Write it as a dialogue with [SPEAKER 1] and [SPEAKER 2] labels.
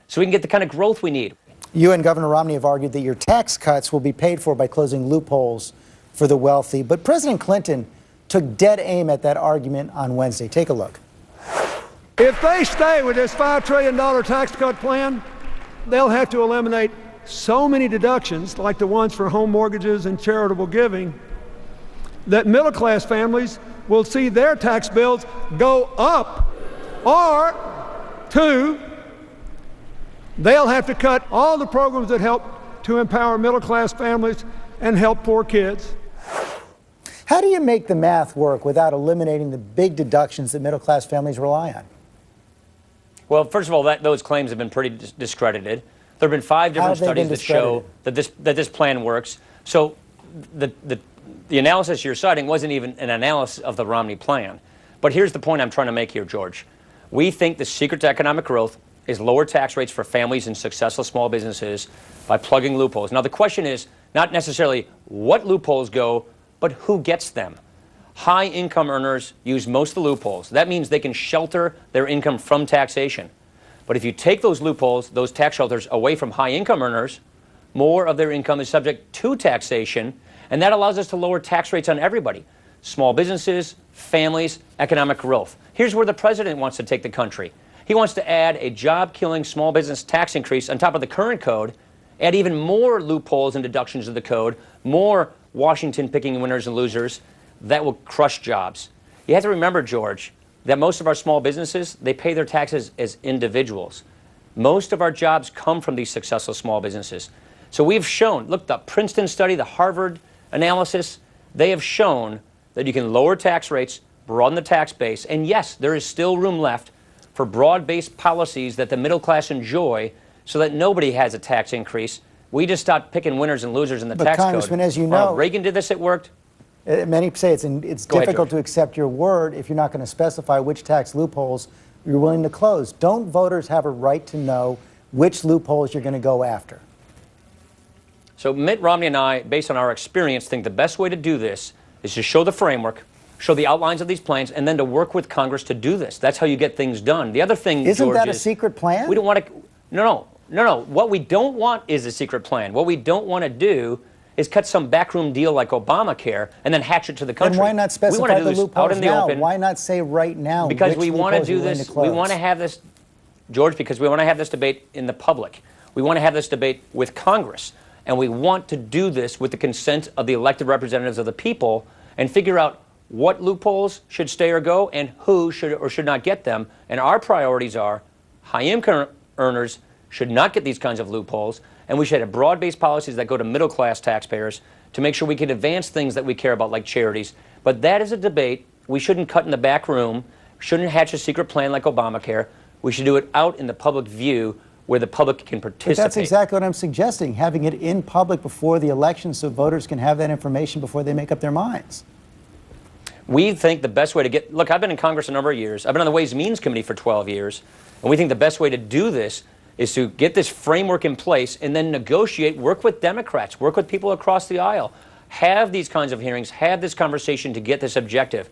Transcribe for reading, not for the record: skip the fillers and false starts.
[SPEAKER 1] so we can get the kind of growth we need.
[SPEAKER 2] You and Governor Romney have argued that your tax cuts will be paid for by closing loopholes for the wealthy. But President Clinton took dead aim at that argument on Wednesday. Take a look.
[SPEAKER 3] If they stay with this $5 trillion tax cut plan, they'll have to eliminate so many deductions, like the ones for home mortgages and charitable giving, that middle-class families will see their tax bills go up, or two, they'll have to cut all the programs that help to empower middle-class families and help poor kids.
[SPEAKER 2] How do you make the math work without eliminating the big deductions that middle-class families rely on?
[SPEAKER 1] Well, first of all, those claims have been pretty discredited. There have been 5 different studies that show that this plan works. So the analysis you're citing wasn't even an analysis of the Romney plan. But here's the point I'm trying to make here, George. We think the secret to economic growth is lower tax rates for families and successful small businesses by plugging loopholes. Now, the question is not necessarily what loopholes go, but who gets them. High-income earners use most of the loopholes. That means they can shelter their income from taxation. But if you take those loopholes, those tax shelters, away from high-income earners, more of their income is subject to taxation, and that allows us to lower tax rates on everybody. Small businesses, families, economic growth. Here's where the president wants to take the country. He wants to add a job-killing small business tax increase on top of the current code, add even more loopholes and deductions to the code, more Washington picking winners and losers. That will crush jobs. You have to remember, George, that most of our small businesses, they pay their taxes as individuals. Most of our jobs come from these successful small businesses. So we've shown, look, the Princeton study, the Harvard analysis, they have shown that you can lower tax rates, broaden the tax base, and yes, there is still room left for broad-based policies that the middle class enjoy so that nobody has a tax increase. We just stopped picking winners and losers in the tax code.
[SPEAKER 2] But Congressman, as you know,
[SPEAKER 1] Reagan did this, it worked.
[SPEAKER 2] Many say it's difficult to accept your word if you're not going to specify which tax loopholes you're willing to close. Don't voters have a right to know which loopholes you're going to go after?
[SPEAKER 1] So Mitt Romney and I, based on our experience, think the best way to do this is to show the framework, show the outlines of these plans, and then to work with Congress to do this. That's how you get things done. The other thing,
[SPEAKER 2] Isn't
[SPEAKER 1] George,
[SPEAKER 2] that a secret plan?
[SPEAKER 1] We don't want to. No. What we don't want is a secret plan. What we don't want to do is cut some backroom deal like Obamacare and then hatch it to the country.
[SPEAKER 2] Then why not specify the loopholes now?
[SPEAKER 1] Open.
[SPEAKER 2] Why not say right now?
[SPEAKER 1] Because we want to do this. We want to have this, George, because we want to have this debate in the public. We want to have this debate with Congress. And we want to do this with the consent of the elected representatives of the people and figure out what loopholes should stay or go and who should or should not get them. And our priorities are high-income earners should not get these kinds of loopholes, and we should have broad-based policies that go to middle-class taxpayers to make sure we can advance things that we care about, like charities. But that is a debate we shouldn't cut in the back room, shouldn't hatch a secret plan like Obamacare. We should do it out in the public view where the public can participate.
[SPEAKER 2] But that's exactly what I'm suggesting, having it in public before the election so voters can have that information before they make up their minds.
[SPEAKER 1] We think the best way to get, look, I've been in Congress a number of years. I've been on the Ways and Means Committee for 12 years. And we think the best way to do this is to get this framework in place and then negotiate, work with Democrats, work with people across the aisle, have these kinds of hearings, have this conversation to get this objective.